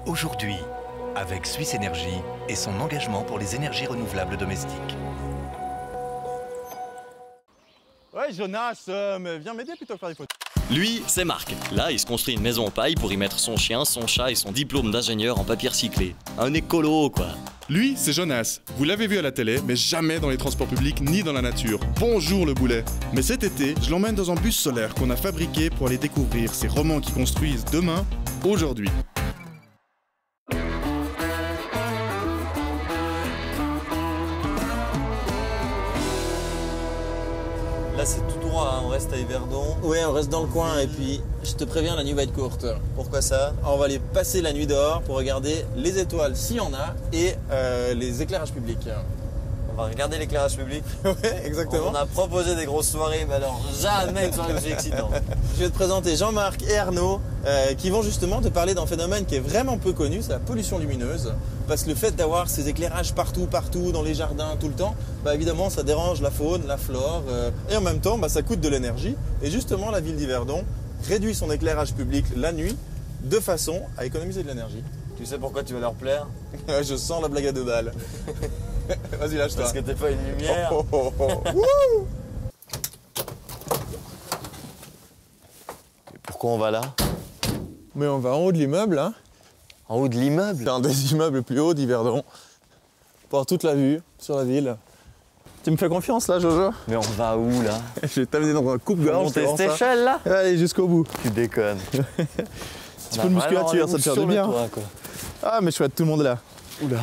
Aujourd'hui, avec Suisse Énergie et son engagement pour les énergies renouvelables domestiques. Ouais Jonas, mais viens m'aider plutôt que faire des photos. Lui, c'est Marc. Là, il se construit une maison en paille pour y mettre son chien, son chat et son diplôme d'ingénieur en papier recyclé. Un écolo, quoi. Lui, c'est Jonas. Vous l'avez vu à la télé, mais jamais dans les transports publics ni dans la nature. Bonjour le boulet. Mais cet été, je l'emmène dans un bus solaire qu'on a fabriqué pour aller découvrir ces romans qui construisent demain, aujourd'hui. Là c'est tout droit, hein. On reste à Yverdon. Ouais, on reste dans le coin et puis je te préviens, la nuit va être courte. Pourquoi ça? On va aller passer la nuit dehors pour regarder les étoiles s'il y en a et les éclairages publics. On va regarder l'éclairage public. Ouais, exactement. On a proposé des grosses soirées, mais alors jamais une soirée aussi excitante. Je vais te présenter Jean-Marc et Arnaud qui vont justement te parler d'un phénomène qui est vraiment peu connu, c'est la pollution lumineuse. Parce que le fait d'avoir ces éclairages partout, dans les jardins, tout le temps, bah évidemment ça dérange la faune, la flore et en même temps bah, ça coûte de l'énergie. Et justement la ville d'Yverdon réduit son éclairage public la nuit de façon à économiser de l'énergie. Tu sais pourquoi tu vas leur plaire? Je sens la blague à 2 balles. Vas-y, lâche-toi. Parce que t'es pas une lumière. Et pourquoi on va là? Mais on va en haut de l'immeuble, hein. En haut de l'immeuble? C'est un des immeubles les plus hauts d'Yverdon. Pour avoir toute la vue sur la ville. Tu me fais confiance là, Jojo? Mais on va où là? Je vais t'amener dans un coupe-gorge. Monter cette échelle là? Allez, jusqu'au bout. Tu déconnes. Petit peu de musculature, ça te fait du bien. Ah, mais chouette, tout le monde est là. Oula.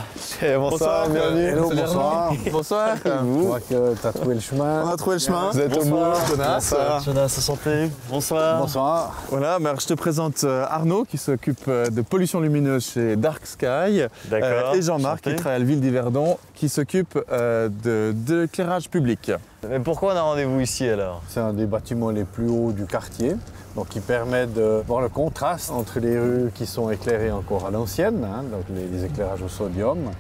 Bonsoir, bienvenue. Hello, bonsoir. Bonsoir. Je vois que tu as trouvé le chemin. On a trouvé le chemin. Vous êtes au bout. Jonas. Jonas, santé. Bonsoir. Bonsoir. Voilà, mais alors, je te présente Arnaud qui s'occupe de pollution lumineuse chez Dark Sky. D'accord. Et Jean-Marc qui travaille à la ville d'Yverdon qui s'occupe de l'éclairage public. Mais pourquoi on a rendez-vous ici alors? C'est un des bâtiments les plus hauts du quartier. Donc, qui permet de voir le contraste entre les rues qui sont éclairées encore à l'ancienne, hein, donc les éclairages au sodium,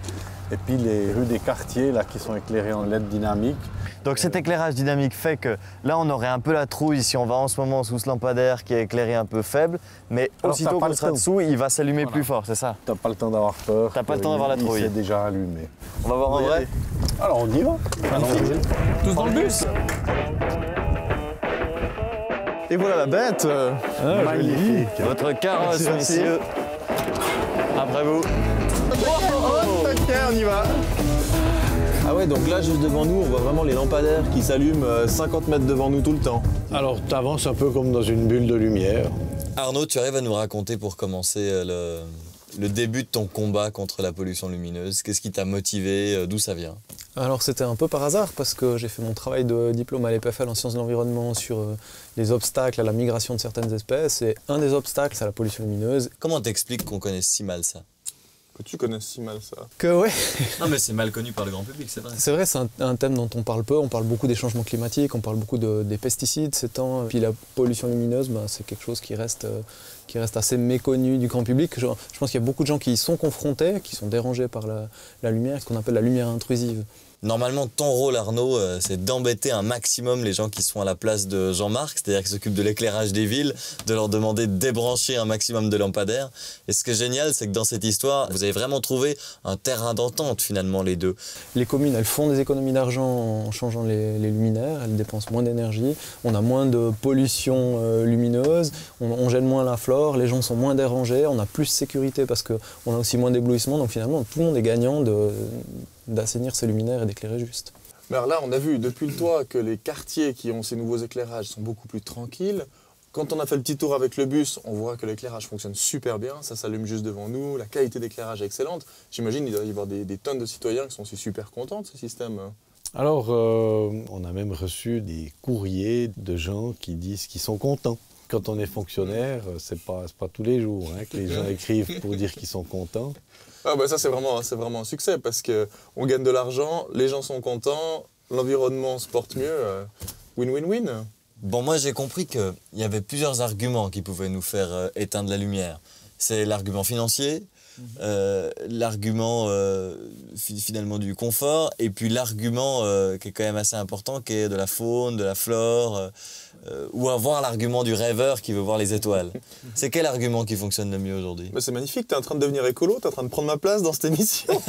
et puis les rues des quartiers là, qui sont éclairées en LED dynamique. Donc cet éclairage dynamique fait que là on aurait un peu la trouille si on va en ce moment sous ce lampadaire qui est éclairé un peu faible, mais alors, aussitôt qu'on sera dessous, il va s'allumer plus fort, c'est ça? T'as pas le temps d'avoir peur. T'as pas le temps d'avoir la trouille. Il s'est déjà allumé. On va voir en vrai? Alors on y va. Tous dans le bus. Et voilà la bête. Magnifique. Votre carrosse, Merci. messieurs. Après vous. Ok, on y va. Ah ouais, donc là, juste devant nous, on voit vraiment les lampadaires qui s'allument 50 mètres devant nous tout le temps. Alors tu avances un peu comme dans une bulle de lumière. Arnaud, tu arrives à nous raconter pour commencer le début de ton combat contre la pollution lumineuse? Qu'est-ce qui t'a motivé? D'où ça vient? Alors c'était un peu par hasard parce que j'ai fait mon travail de diplôme à l'EPFL en sciences de l'environnement sur les obstacles à la migration de certaines espèces et un des obstacles c'est la pollution lumineuse. Comment t'expliques qu'on connaisse si mal ça? Que tu connais si mal ça. Que ouais, Non mais c'est mal connu par le grand public, c'est vrai. c'est vrai, c'est un thème dont on parle peu, on parle beaucoup des changements climatiques, on parle beaucoup des pesticides ces temps, puis la pollution lumineuse c'est quelque chose qui reste assez méconnu du grand public. Je pense qu'il y a beaucoup de gens qui y sont confrontés, qui sont dérangés par la lumière, ce qu'on appelle la lumière intrusive. Normalement, ton rôle, Arnaud, c'est d'embêter un maximum les gens qui sont à la place de Jean-Marc, c'est-à-dire qui s'occupent de l'éclairage des villes, de leur demander de débrancher un maximum de lampadaires. Et ce qui est génial, c'est que dans cette histoire, vous avez vraiment trouvé un terrain d'entente, finalement, les deux. Les communes, elles font des économies d'argent en changeant les luminaires, elles dépensent moins d'énergie, on a moins de pollution lumineuse, on gêne moins la flore, les gens sont moins dérangés, on a plus de sécurité parce qu'on a aussi moins d'éblouissement, donc finalement tout le monde est gagnant d'assainir ses luminaires et d'éclairer juste. Mais alors là, on a vu depuis le toit que les quartiers qui ont ces nouveaux éclairages sont beaucoup plus tranquilles. Quand on a fait le petit tour avec le bus, on voit que l'éclairage fonctionne super bien, ça s'allume juste devant nous, la qualité d'éclairage est excellente. J'imagine qu'il doit y avoir des tonnes de citoyens qui sont aussi super contents de ce système. Alors on a même reçu des courriers de gens qui disent qu'ils sont contents. Quand on est fonctionnaire, c'est pas tous les jours hein, que les gens écrivent pour dire qu'ils sont contents. Ah bah ça c'est vraiment un succès parce qu'on gagne de l'argent, les gens sont contents, l'environnement se porte mieux, win-win-win. Bon, moi, j'ai compris qu'il y avait plusieurs arguments qui pouvaient nous faire éteindre la lumière. C'est l'argument financier, l'argument finalement du confort, et puis l'argument qui est quand même assez important, qui est de la faune, de la flore, ou avoir l'argument du rêveur qui veut voir les étoiles. C'est quel argument qui fonctionne le mieux aujourd'hui? Bah, c'est magnifique, tu es en train de devenir écolo, tu es en train de prendre ma place dans cette émission.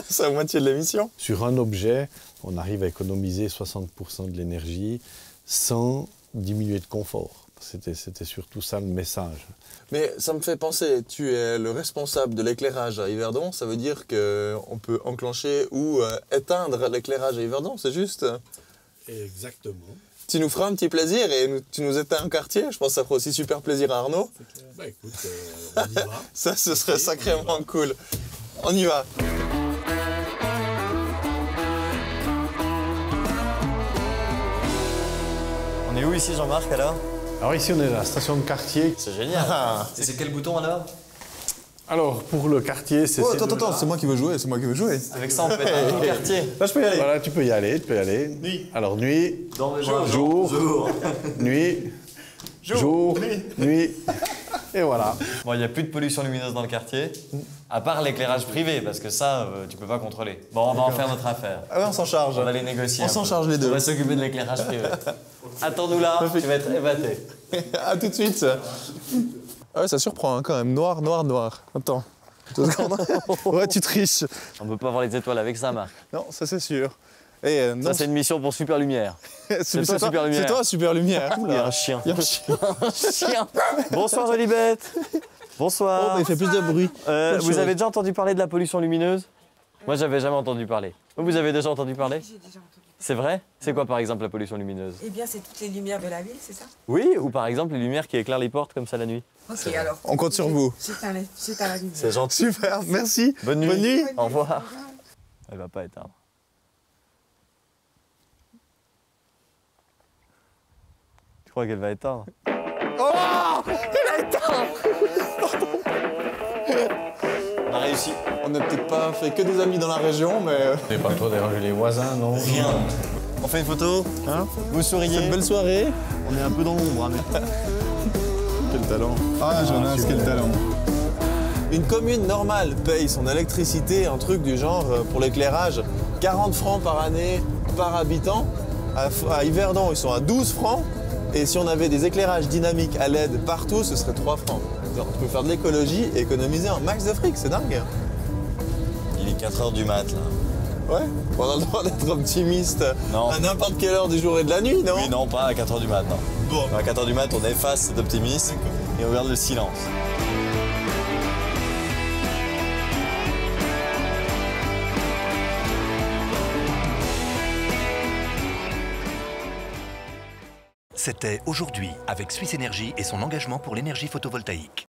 C'est la moitié de l'émission. Sur un objet, on arrive à économiser 60% de l'énergie sans diminuer de confort. C'était surtout ça le message. Mais ça me fait penser, tu es le responsable de l'éclairage à Yverdon, ça veut dire qu'on peut enclencher ou éteindre l'éclairage à Yverdon, c'est juste? Exactement. Tu nous feras un petit plaisir et tu nous éteins un quartier, je pense que ça fera aussi super plaisir à Arnaud. Bah écoute, on y va. Ça, ce serait sacrément cool. On y va. On est où ici, Jean-Marc, alors? Alors ici, on est à la station de quartier. C'est génial. Et c'est quel bouton alors? Alors, pour le quartier, c'est... Oh, attends, c'est moi qui veux jouer, Avec ça, on peut être dans tout le quartier. Là, je peux y aller. Voilà, tu peux y aller, Nuit. Alors, nuit, jour, nuit, jour, nuit, et voilà. Bon, il n'y a plus de pollution lumineuse dans le quartier, à part l'éclairage privé, parce que ça, tu peux pas contrôler. Bon, on va en faire notre affaire. Ah ouais, on s'en charge. On va les négocier. On s'en charge les deux. On va s'occuper de l'éclairage privé. Attends-nous là, tu vas être épaté. À tout de suite. Ah ouais, ça surprend hein, quand même. Noir. Attends. 2 secondes. Ouais, tu triches. On ne peut pas voir les étoiles avec ça, Marc. Non, ça c'est sûr. Et, Ça, c'est une mission pour Super Lumière. c'est toi, Super Lumière. C'est toi, Super Lumière. Il y a un chien. Il y a un chien. Chien. Bonsoir, Jolibette. Bonsoir. Oh, bah, il fait plus de bruit. Vous avez déjà entendu parler de la pollution lumineuse? Moi, j'avais jamais entendu parler. Vous avez déjà entendu parler? J'ai déjà entendu. C'est vrai? C'est quoi, par exemple, la pollution lumineuse? Eh bien, c'est toutes les lumières de la ville, c'est ça? Oui, ou par exemple, les lumières qui éclairent les portes comme ça la nuit. Ok, alors. On compte sur vous. C'est à la lumière. C'est gentil. Super, merci. Bonne nuit. Bonne nuit. Au revoir. Elle va pas éteindre. Tu crois qu'elle va éteindre? Oh, il a éteint. On a réussi. On n'a peut-être pas fait que des amis dans la région, mais... On n'est pas trop déranger les voisins, non? Rien. On fait une photo? Hein? Vous souriez? C'est une belle soirée. On est un peu dans l'ombre, hein, mais... Quel talent. Ah, Jonas, quel talent. Une commune normale paye son électricité, un truc du genre, pour l'éclairage, 40 francs par année par habitant. À Yverdon, ils sont à 12 francs. Et si on avait des éclairages dynamiques à LED partout, ce serait 3 francs. On peut faire de l'écologie et économiser un max de fric, c'est dingue. Il est 4 h du mat, là. Ouais, on a le droit d'être optimiste Non. à n'importe quelle heure du jour et de la nuit, non? Oui, non, pas à 4 h du mat, non. Bon. À 4 h du mat, on efface cet optimisme et on garde le silence. C'était Aujourd'hui avec Suisse Énergie et son engagement pour l'énergie photovoltaïque.